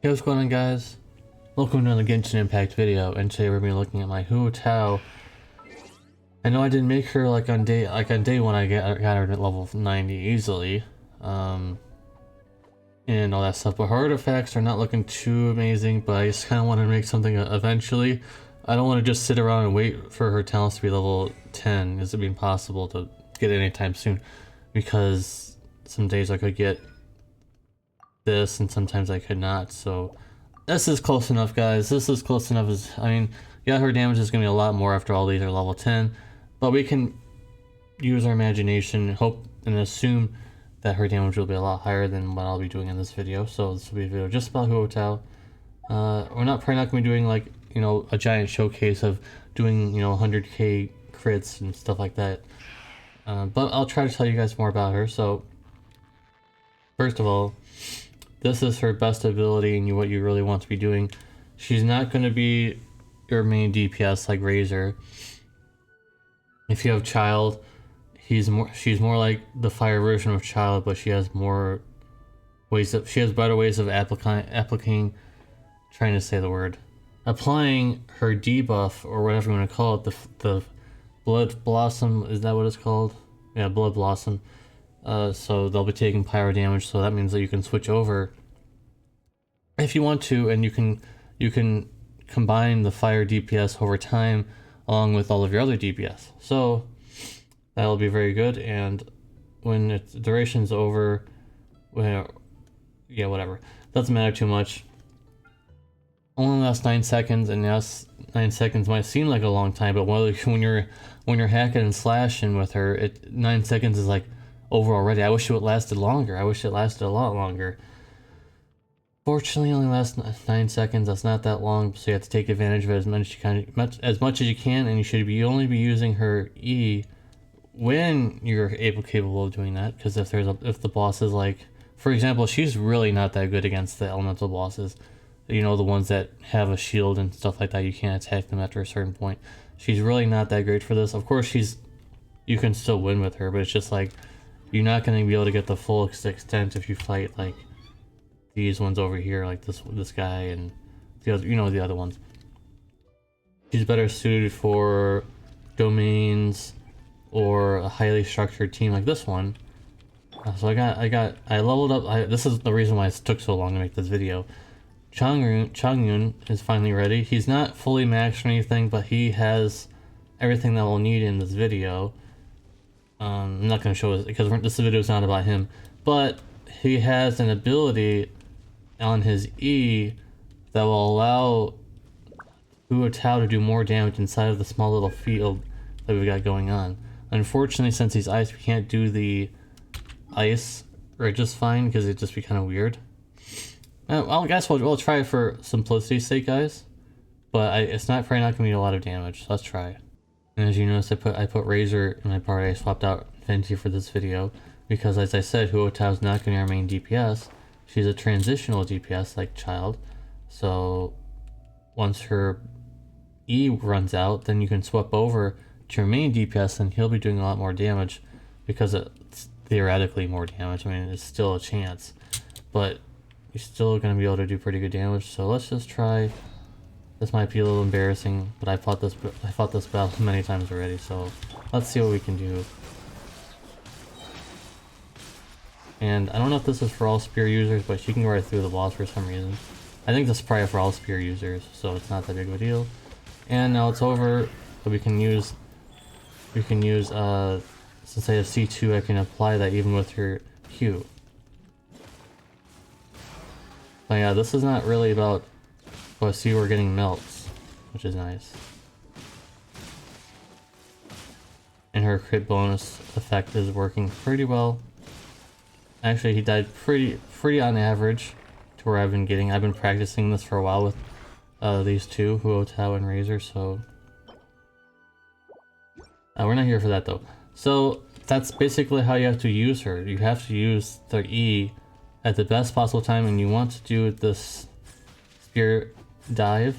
Hey, what's going on, guys? Welcome to another Genshin Impact video, and today we're going to be looking at my Hu Tao. I know I didn't make her on day one. I got her at level 90 easily, and all that stuff. But her artifacts are not looking too amazing. But I just kind of want to make something eventually. I don't want to just sit around and wait for her talents to be level 10. Is it being possible to get it anytime soon? Because some days I could get this, and sometimes I could not. So this is close enough, guys. This is close enough. I mean, yeah, her damage is going to be a lot more after all these are level 10, but we can use our imagination, hope, and assume that her damage will be a lot higher than what I'll be doing in this video. So this will be a video just about Hu Tao. We're probably not going to be doing a giant showcase of doing 100k crits and stuff like that. But I'll try to tell you guys more about her. So first of all, this is her best ability and what you really want to be doing. She's not going to be your main DPS like Razor. If you have Child, she's more like the fire version of Child, but she has better ways of applying her debuff, or whatever you want to call it, the Blood Blossom, is that what it's called? Yeah, Blood Blossom. So they'll be taking pyro damage, so that means that you can switch over if you want to, and you can combine the fire DPS over time along with all of your other DPS. So that'll be very good, and when its duration's over, well, yeah, whatever. Doesn't matter too much. Only lasts 9 seconds, and yes, 9 seconds might seem like a long time, but when you're hacking and slashing with her, 9 seconds is like over already. I wish it lasted longer. I wish it lasted a lot longer. Fortunately, it only lasts 9 seconds. That's not that long, so you have to take advantage of it as much as you can, and you should only be using her E when you're capable of doing that. Because if the boss is like, for example, she's really not that good against the elemental bosses. The ones that have a shield and stuff like that. You can't attack them after a certain point. She's really not that great for this. Of course, you can still win with her, but it's just like, you're not going to be able to get the full extent if you fight like these ones over here, like this guy and the other, the other ones. She's better suited for domains or a highly structured team like this one. So I leveled up. This is the reason why it took so long to make this video. Changyun is finally ready. He's not fully maxed or anything, but he has everything that we'll need in this video. I'm not going to show it because this video is not about him, but he has an ability on his E that will allow Hu Tao to do more damage inside of the small little field that we've got going on. Unfortunately, since he's ice, we can't do the ice or just fine because it'd just be kind of weird. I guess we'll try it for simplicity's sake, guys, but it's probably not going to be a lot of damage, so let's try. And as you notice, I put Razor in my party. I swapped out Fenty for this video because, as I said, Hu Tao's not going to be our main DPS. She's a transitional DPS like Child. So once her E runs out, then you can swap over to your main DPS, and he'll be doing a lot more damage because it's theoretically more damage. I mean, it's still a chance, but you're still going to be able to do pretty good damage. So let's just try. This might be a little embarrassing, but I fought this battle many times already, so let's see what we can do. And I don't know if this is for all spear users, but she can go right through the boss for some reason. I think this is probably for all spear users, so it's not that big of a deal. And now it's over, but we can use since I have C2, I can apply that even with her Q. But yeah, this is not really about. Well, see, we're getting melts, which is nice. And her crit bonus effect is working pretty well. Actually, he died pretty on average to where I've been practicing this for a while with these two, Hu Tao and Razor, so we're not here for that though. So that's basically how you have to use her. You have to use the E at the best possible time, and you want to do this spear dive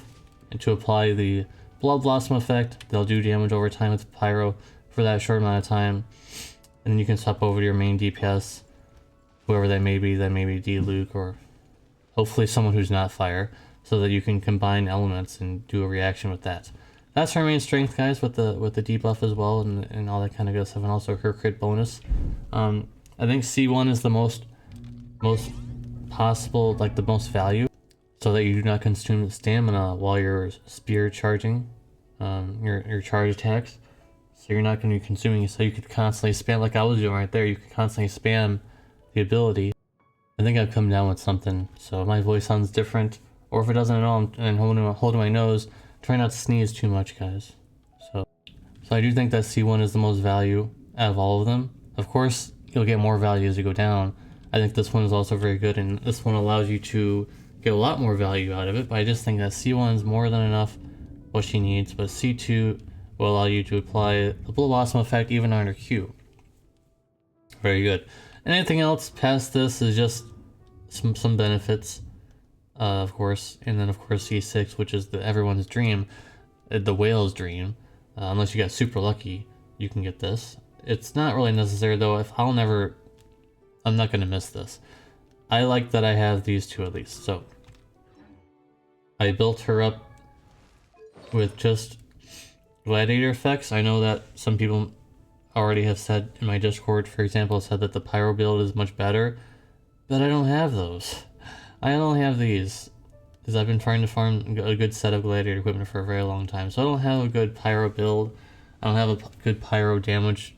and to apply the Blood Blossom effect. They'll do damage over time with pyro for that short amount of time, and then you can swap over to your main DPS, whoever that may be D. Luke or hopefully someone who's not fire, so that you can combine elements and do a reaction with that. That's her main strength, guys, with the debuff as well, and all that kind of good stuff, and also her crit bonus. I think C1 is the most possible, like the most value, so that you do not consume stamina while you're spear charging your charge attacks. So you're not going to be consuming, so you could constantly spam, like I was doing right there, you could constantly spam the ability. I think I've come down with something, so if my voice sounds different, or if it doesn't at all, and holding my nose, try not to sneeze too much, guys. So I do think that C1 is the most value out of all of them. Of course, you'll get more value as you go down. I think this one is also very good, and this one allows you to get a lot more value out of it, but I just think that C1 is more than enough what she needs, but C2 will allow you to apply the Blue Blossom effect even under Q. Very good. Anything else past this is just some benefits, of course, and then of course C6, which is everyone's dream, the whale's dream. Unless you got super lucky, you can get this. It's not really necessary though. I'm not gonna miss this. I like that I have these two at least. So I built her up with just gladiator effects. I know that some people already have said in my Discord, for example, said that the pyro build is much better, but I don't have those. I only have these because I've been trying to farm a good set of gladiator equipment for a very long time. So I don't have a good pyro build. I don't have a good pyro damage,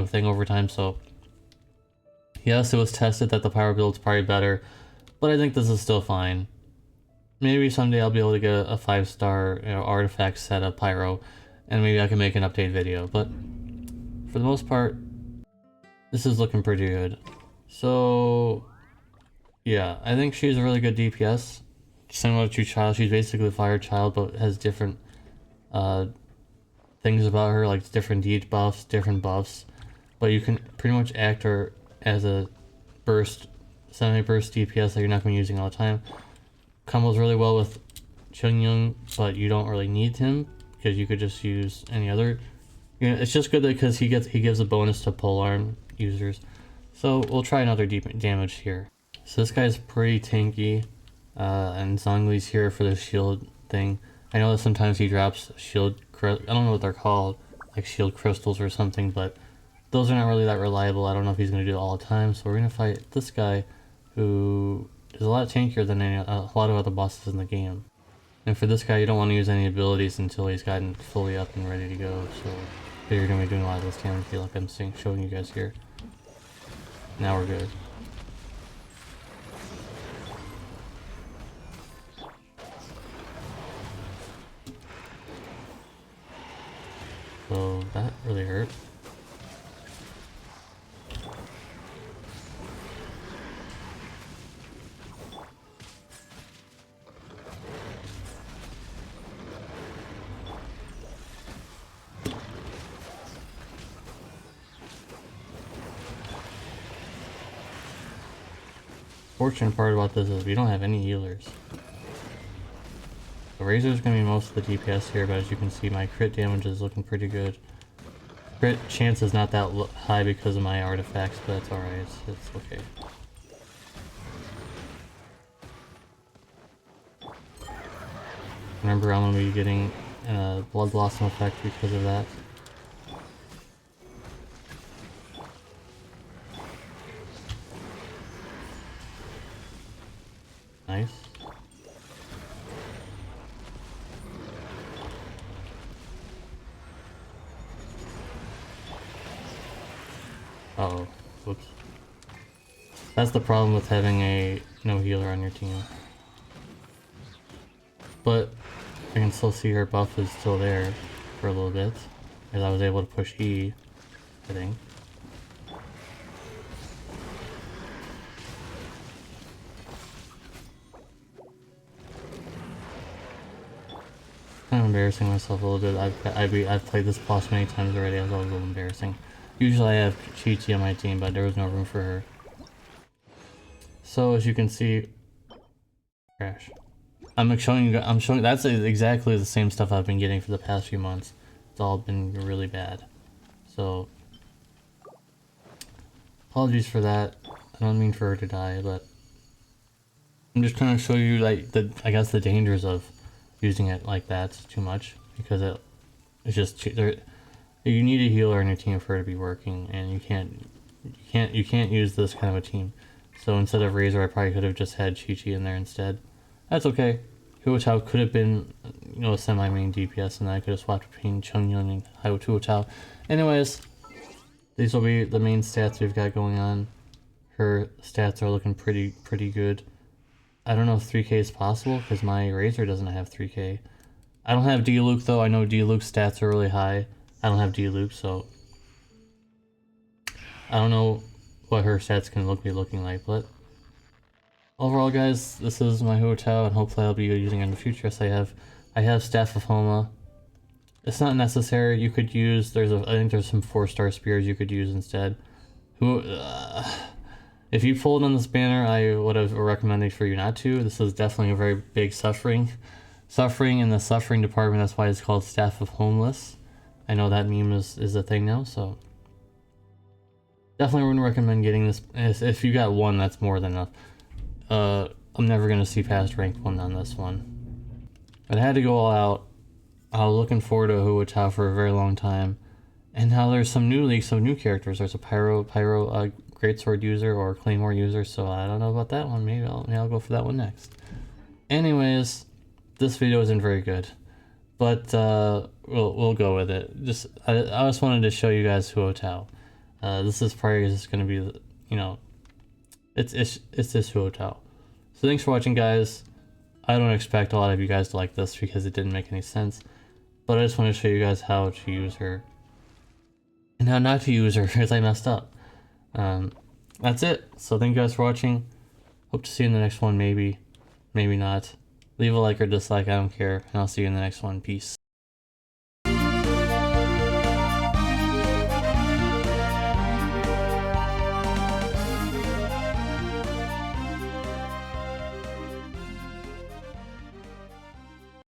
thing over time. So yes, it was tested that the pyro build's probably better, but I think this is still fine. Maybe someday I'll be able to get a 5-star artifact set of pyro, and maybe I can make an update video. But for the most part, this is looking pretty good. So yeah, I think she's a really good DPS. Similar to Child, she's basically a Fire Child, but has different things about her, like different debuffs, different buffs. But you can pretty much act her as a semi-burst DPS that you're not going to be using all the time. Combos really well with Chung-Yung, but you don't really need him because you could just use any other. It's just good because he gives a bonus to polearm users. So we'll try another deep damage here. So this guy's pretty tanky, and Zhongli's here for the shield thing. I know that sometimes he drops shield. I don't know what they're called, like shield crystals or something, but those are not really that reliable. I don't know if he's gonna do it all the time. So we're gonna fight this guy, who is a lot tankier than a lot of other bosses in the game. And for this guy, you don't want to use any abilities until he's gotten fully up and ready to go. So you're gonna be doing a lot of this damage, like I'm showing you guys here. Now we're good. So that really hurt. Fortunate part about this is we don't have any healers. The Razor's gonna be most of the DPS here, but as you can see, my crit damage is looking pretty good. Crit chance is not that high because of my artifacts, but that's alright. It's okay. Remember, I'm gonna be getting a Blood Blossom effect because of that. Nice. Uh-oh. Whoops. That's the problem with having no healer on your team. But I can still see her buff is still there for a little bit, as I was able to push E, I think. Kind of embarrassing myself a little bit. I've played this boss many times already. It was always a little embarrassing. Usually I have Chi-Chi on my team, but there was no room for her. So as you can see, crash. I'm showing that's exactly the same stuff I've been getting for the past few months. It's all been really bad. So apologies for that. I don't mean for her to die, but I'm just trying to show you like I guess the dangers of using it like that too much, because it's just there. You need a healer in your team for it to be working, and you can't use this kind of a team. So instead of Razor, I probably could have just had Chi-Chi in there instead. That's okay. Huotao could have been, a semi-main DPS, and I could have swapped between Chungyun and Huotao. Anyways, these will be the main stats we've got going on. Her stats are looking pretty good. I don't know if 3K is possible, because my Razor doesn't have 3K. I don't have D-Luke though. I know D-Luke's stats are really high. I don't have D-Luke, so I don't know what her stats can be looking like, but overall, guys, this is my Huotao, and hopefully I'll be using it in the future. So I have Staff of Homa. It's not necessary. You could use, I think there's some 4-star spears you could use instead. If you pulled on this banner, I would have recommended for you not to. This is definitely a very big suffering in the suffering department. That's why it's called Staff of Homeless. I know that meme is a thing now, so definitely wouldn't recommend getting this. If you got one, that's more than enough. I'm never gonna see past rank 1 on this one. But I had to go all out. I was looking forward to Huotao for a very long time, and now there's some new leaks, some new characters. There's a Pyro Greatsword user or Claymore user, so I don't know about that one. Maybe I'll go for that one next. Anyways, this video isn't very good, but we'll go with it. I just wanted to show you guys Huotao. This is probably just gonna be, it's this Huotao. So thanks for watching, guys. I don't expect a lot of you guys to like this because it didn't make any sense, but I just want to show you guys how to use her and how not to use her because I messed up. That's it. So thank you guys for watching. Hope to see you in the next one, maybe not. Leave a like or dislike, I don't care, and I'll see you in the next one. Peace.